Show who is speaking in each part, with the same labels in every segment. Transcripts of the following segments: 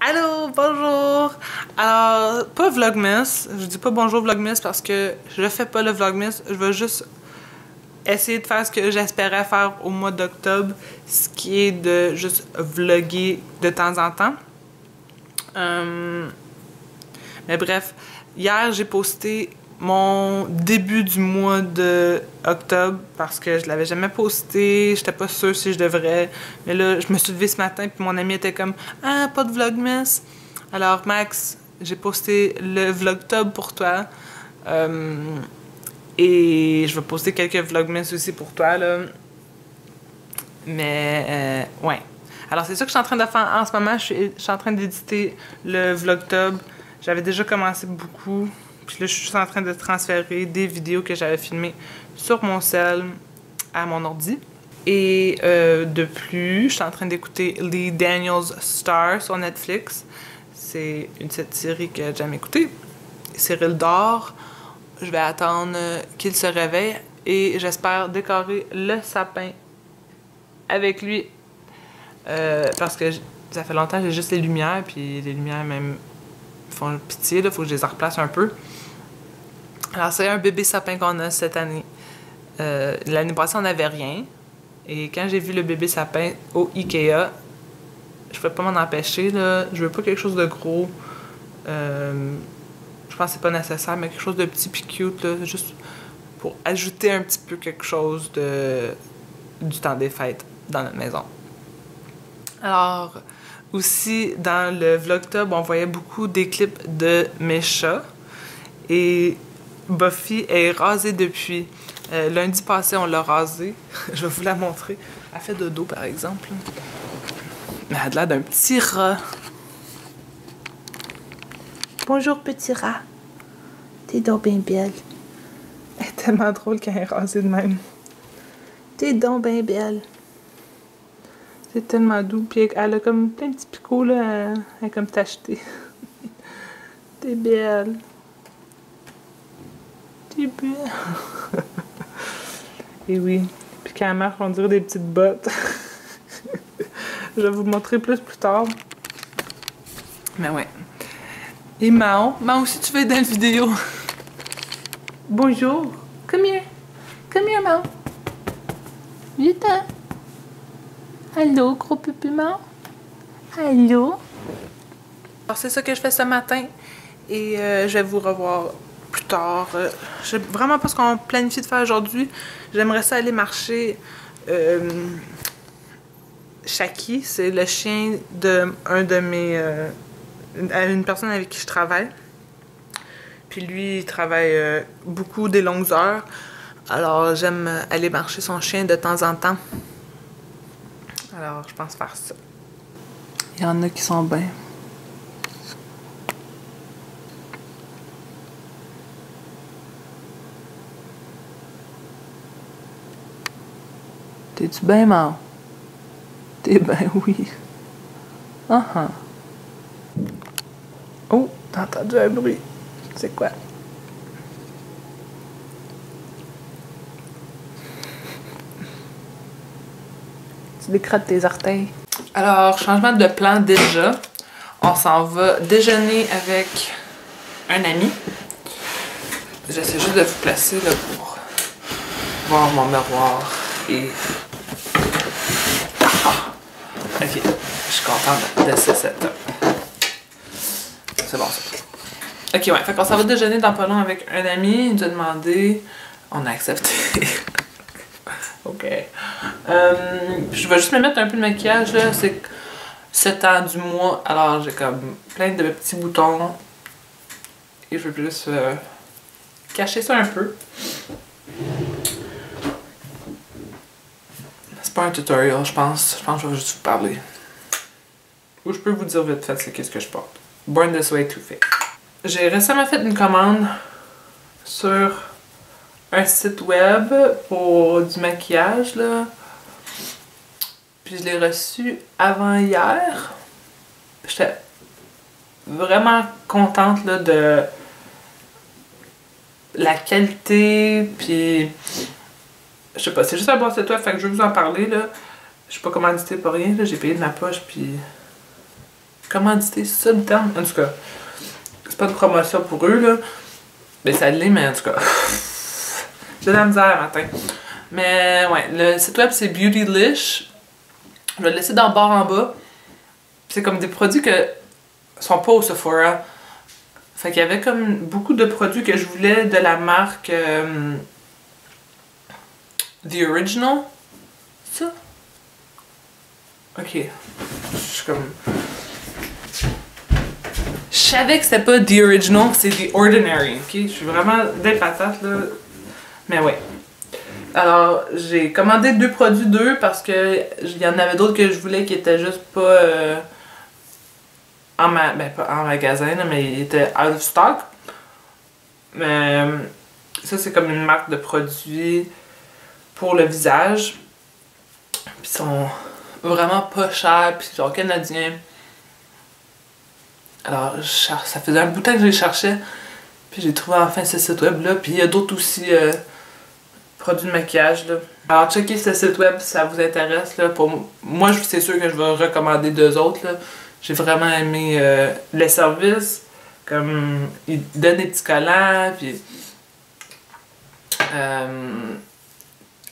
Speaker 1: Allô, bonjour! Alors, pas Vlogmas, je dis pas bonjour Vlogmas parce que je fais pas le Vlogmas, je vais juste essayer de faire ce que j'espérais faire au mois d'octobre, ce qui est de juste vlogger de temps en temps. Mais bref, hier j'ai posté mon début du mois de octobre parce que je l'avais jamais posté, j'étais pas sûre si je devrais. Mais là, je me suis levée ce matin puis mon ami était comme ah, pas de Vlogmas. Alors Max, j'ai posté le Vlogtober pour toi. Et je vais poster quelques Vlogmas aussi pour toi là. Mais ouais. Alors c'est ça que je suis en train de faire en ce moment, je suis en train d'éditer le Vlogtober. J'avais déjà commencé beaucoup. Puis là, je suis juste en train de transférer des vidéos que j'avais filmées sur mon cell à mon ordi. Et de plus, je suis en train d'écouter Lee Daniels Star sur Netflix. C'est cette série que j'aime écouter. Cyril dort. Je vais attendre qu'il se réveille et j'espère décorer le sapin avec lui. Parce que ça fait longtemps que j'ai juste les lumières, puis les lumières même font pitié, il faut que je les replace un peu. Alors, c'est un bébé sapin qu'on a cette année. L'année passée, on n'avait rien. Et quand j'ai vu le bébé sapin au Ikea, je ne pouvais pas m'en empêcher, là. Je veux pas quelque chose de gros. Je pense que c'est pas nécessaire, mais quelque chose de petit puis cute, là, juste pour ajouter un petit peu quelque chose du temps des fêtes dans notre maison. Alors, aussi, dans le Vlogtober, on voyait beaucoup des clips de mes chats. Et Buffy est rasée depuis. Lundi passé, on l'a rasée. Je vais vous la montrer. Elle fait dodo, par exemple. Elle a l'air d'un petit rat. Bonjour, petit rat. T'es donc bien belle. Elle est tellement drôle quand elle est rasée de même. T'es donc bien belle. C'est tellement doux. Puis elle a comme plein de petits picots, là. Elle est comme tachetée. T'es belle. T'es belle. Et oui. Puis quand elle marche, on dirait des petites bottes. Je vais vous montrer plus tard. Mais ouais. Et Mao. Mao, si tu veux être dans la vidéo. Bonjour. Come here. Come here, Mao. Viens-t'en. Allô, gros pupu Mao. Allô. Alors, c'est ça que je fais ce matin. Et je vais vous revoir plus tard. Je sais vraiment pas ce qu'on planifie de faire aujourd'hui. J'aimerais ça aller marcher. Shaki, c'est le chien de un de mes... une personne avec qui je travaille. Puis lui, il travaille beaucoup des longues heures. Alors, j'aime aller marcher son chien de temps en temps. Alors, je pense faire ça. Il y en a qui sont bien. T'es-tu bien, Mao? T'es bien, oui. Oh, t'as entendu un bruit. C'est quoi? Tu décrottes tes orteils. Alors, changement de plan déjà. On s'en va déjeuner avec un ami. J'essaie juste de vous placer là pour voir mon miroir et... Ok, je suis contente de ce setup. C'est bon ça. Ok, ouais, fait qu'on s'en va déjeuner dans pas long avec un ami. Il nous a demandé. On a accepté. Ok. Je vais juste me mettre un peu de maquillage là. C'est 7 ans du mois. Alors j'ai comme plein de petits boutons. Et je veux juste cacher ça un peu. C'est pas un tutorial, je pense. Je pense que je vais juste vous parler. Ou je peux vous dire vite fait c'est qu'est-ce que je porte. Born This Way Too Fake. J'ai récemment fait une commande sur un site web pour du maquillage là. Puis je l'ai reçu avant hier. J'étais vraiment contente là de la qualité, puis je sais pas, c'est juste un bon site web, fait que je vais vous en parler là. Je suis pas commandité pour rien, là, j'ai payé de ma poche, puis commandité, c'est ça le terme? En tout cas, c'est pas de promotion pour eux, là. Ben, ça l'est, mais en tout cas, j'ai de la misère le matin. Mais ouais, le site web c'est Beautylish. Je vais le laisser dans le bar en bas. C'est comme des produits que sont pas au Sephora. Fait qu'il y avait comme beaucoup de produits que je voulais de la marque The Original. C'est ça? Ok. Je suis comme... Je savais que c'était pas The Original, c'est The Ordinary. Ok? Je suis vraiment des patates là. Mais ouais. Alors, j'ai commandé 2 produits d'eux parce que il y en avait d'autres que je voulais qui étaient juste pas pas en magasin, là, mais ils étaient out of stock. Mais ça, c'est comme une marque de produits pour le visage. Puis ils sont vraiment pas chers, puis ils sont canadiens. Alors, ça faisait un bout de temps que je les cherchais. Puis j'ai trouvé enfin ce site web là. Puis il y a d'autres aussi produits de maquillage là. Alors checkez ce site web si ça vous intéresse là. Pour moi, c'est sûr que je vais recommander 2 autres là. J'ai vraiment aimé les services. Comme ils donnent des petits collants. Puis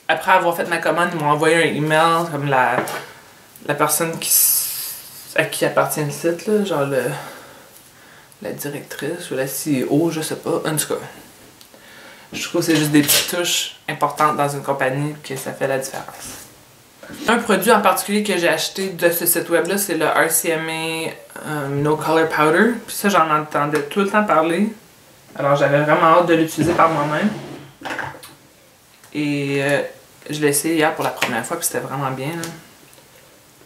Speaker 1: après avoir fait ma commande, ils m'ont envoyé un email comme la personne à qui appartient le site là, genre la directrice ou la CEO, je sais pas. En tout cas, je trouve que c'est juste des petites touches importantes dans une compagnie que ça fait la différence. Un produit en particulier que j'ai acheté de ce site web là, c'est le RCMA No Color Powder. Puis ça, j'en entendais tout le temps parler. Alors j'avais vraiment hâte de l'utiliser par moi-même. Et je l'ai essayé hier pour la première fois, puis c'était vraiment bien. Là.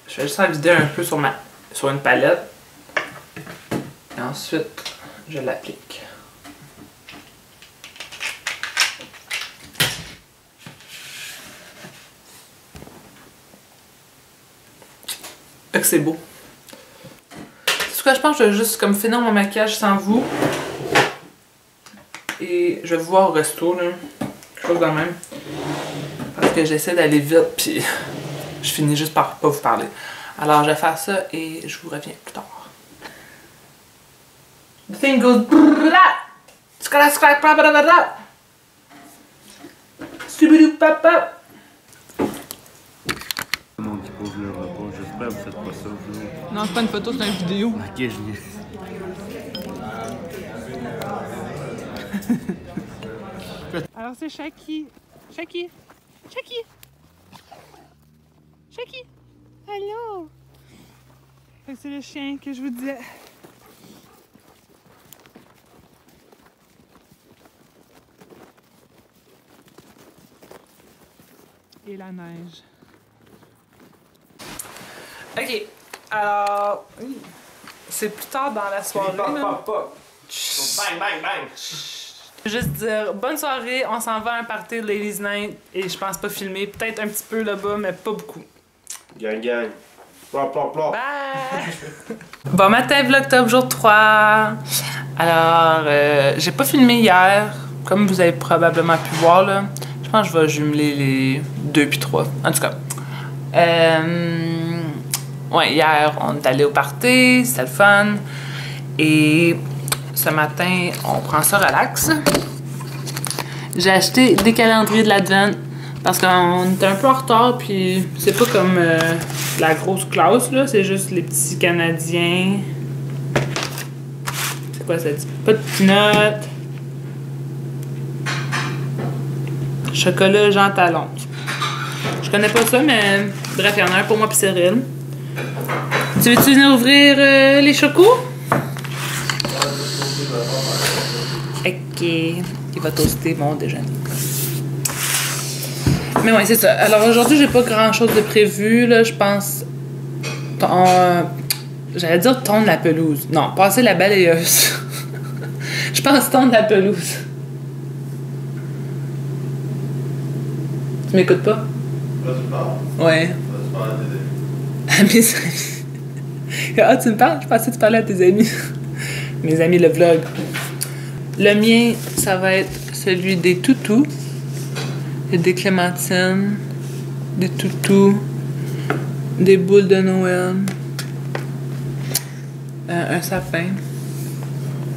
Speaker 1: Je vais juste en vider un peu sur une palette. Et ensuite, je l'applique. Et que c'est beau. C'est ce que je pense que je vais juste comme finir mon maquillage sans vous. Et je vais vous voir au resto, là. Quelque chose de même. Parce que j'essaie d'aller vite, puis je finis juste par pas vous parler. Alors, je vais faire ça et je vous reviens plus tard. The thing goes
Speaker 2: Qui pose le repas, j'espère que vous faites pas ça.
Speaker 1: Non, c'est pas une photo, c'est une vidéo.
Speaker 2: Ok, je viens.
Speaker 1: Alors c'est Shaki. Shaki. Shaki. Shaki. Allô. C'est le chien que je vous disais. Et la neige. Ok, alors, c'est plus tard dans la soirée. Là.
Speaker 2: Bang, bang, bang!
Speaker 1: Juste dire, bonne soirée, on s'en va à un party de Ladies Night et je pense pas filmer, peut-être un petit peu là-bas, mais pas beaucoup.
Speaker 2: Gang, gang. Plop, plop, plop.
Speaker 1: Bye! Bon matin, Vlogtob, jour 3. Alors, j'ai pas filmé hier, comme vous avez probablement pu voir là. Je pense que je vais jumeler les 2 puis 3, en tout cas. Ouais, hier, on est allé au party, c'était le fun. Et ce matin, on prend ça relax. J'ai acheté des calendriers de l'Advent parce qu'on était un peu en retard, puis c'est pas comme la grosse classe, là. C'est juste les petits Canadiens. C'est quoi ça dit? Pas de peanuts. Chocolat Jean Talon. Je connais pas ça, mais bref, il y en a un pour moi pis Cyril. Tu veux-tu venir ouvrir les chocos? Ok. Il va toaster mon déjeuner. Mais ouais, c'est ça. Alors aujourd'hui, j'ai pas grand-chose de prévu, là. Je pense... J'allais dire tondre la pelouse. Non, passer la balayeuse. Je pense tondre la pelouse. Tu m'écoutes pas?
Speaker 2: Là, tu parles?
Speaker 1: Ouais.
Speaker 2: Là, tu parles à tes amis.
Speaker 1: À mes amis. Ah, tu me parles? Je pensais que tu parlais à tes amis. Mes amis, le vlog. Le mien, ça va être celui des toutous. Il y a des clémentines, des toutous, des boules de Noël. un sapin,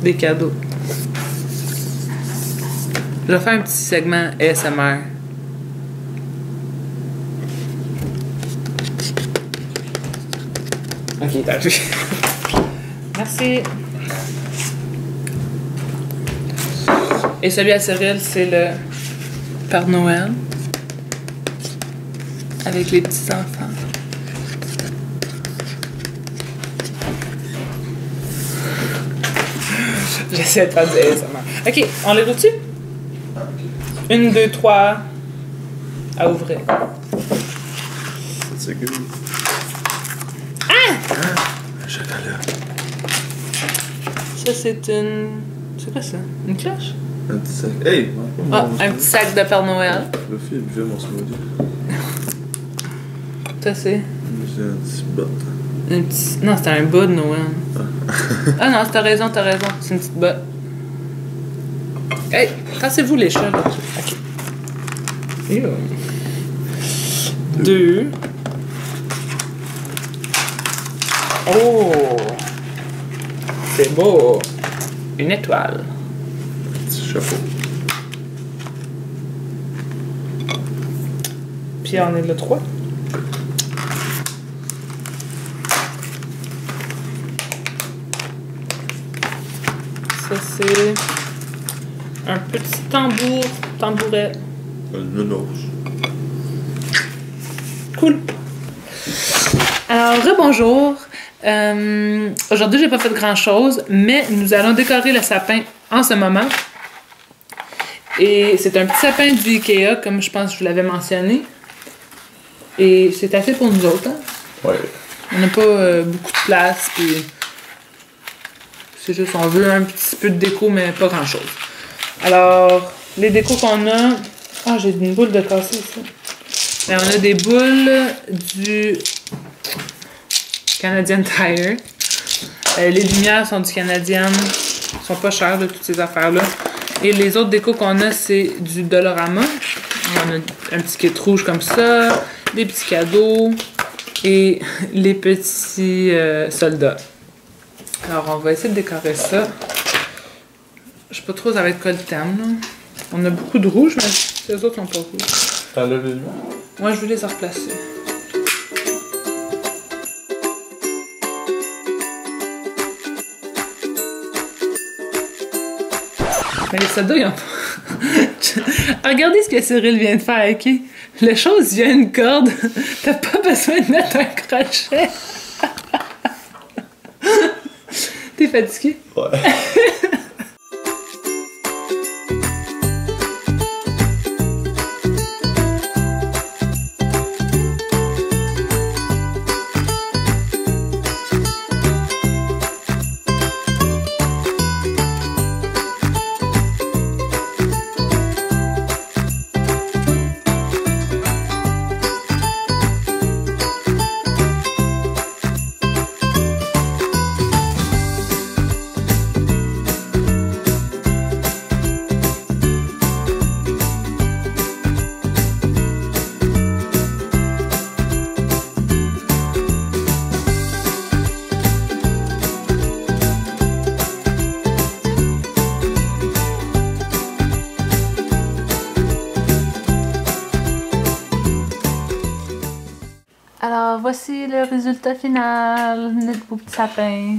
Speaker 1: des cadeaux. Je vais faire un petit segment ASMR. Ok, t'as vu. Merci. Et celui à Cyril, c'est le Père Noël. Avec les petits enfants. J'essaie de faire du ASMR. Ok, on les roule-tu? 1, 2, 3. À ouvrir.
Speaker 3: C'est good.
Speaker 1: Ah!
Speaker 3: Un chocolat.
Speaker 1: Ça, c'est une... C'est quoi ça? Une cloche?
Speaker 3: Un petit sac. Hey!
Speaker 1: Ah, un petit sac de Père Noël.
Speaker 3: Le fil buvait mon smoothie.
Speaker 1: Ça, c'est...
Speaker 3: C'est un petit botte.
Speaker 1: Un petit... Non, c'était un bas de Noël. Ah non, t'as raison. C'est une petite botte. Hey, cassez-vous les chats, là. Ok. Ew. 2. Oh! C'est beau! Une étoile.
Speaker 3: Petit chapeau.
Speaker 1: Puis on est le 3. Ça, c'est un petit tambouret.
Speaker 3: Un nounours.
Speaker 1: Cool. Alors, rebonjour. Aujourd'hui, j'ai pas fait grand-chose, mais nous allons décorer le sapin en ce moment. Et c'est un petit sapin du Ikea, comme je pense que je vous l'avais mentionné. Et c'est assez pour nous autres. Hein?
Speaker 3: Ouais.
Speaker 1: On n'a pas beaucoup de place, puis c'est juste on veut un petit peu de déco, mais pas grand-chose. Alors, les décos qu'on a... Ah, j'ai une boule de cassé ici. Mais on a des boules du Canadian Tire. Les lumières sont du Canadian. Ils sont pas chers de toutes ces affaires-là. Et les autres décos qu'on a, c'est du Dollarama. On a un petit kit rouge comme ça, des petits cadeaux et les petits soldats. Alors, on va essayer de décorer ça. Je sais pas trop ça va être quoi le thème, là. On a beaucoup de rouge, mais les autres sont pas rouges.
Speaker 3: T'enlèves les lumières?
Speaker 1: Moi, je vais les replacer. Mais les soldats, ils ont pas... Regardez ce que Cyril vient de faire, ok? La chose, il y a une corde. T'as pas besoin de mettre un crochet. T'es fatigué?
Speaker 3: Ouais.
Speaker 1: Alors, voici le résultat final, notre beau petit sapin.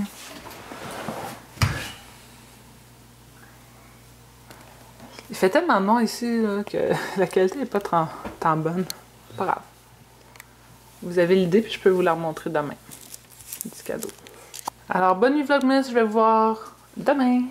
Speaker 1: Il fait tellement noir ici là, que la qualité n'est pas tant bonne. Pas grave. Vous avez l'idée, puis je peux vous la remontrer demain. Petit cadeau. Alors, bonne nuit Vlogmas, je vais vous voir demain.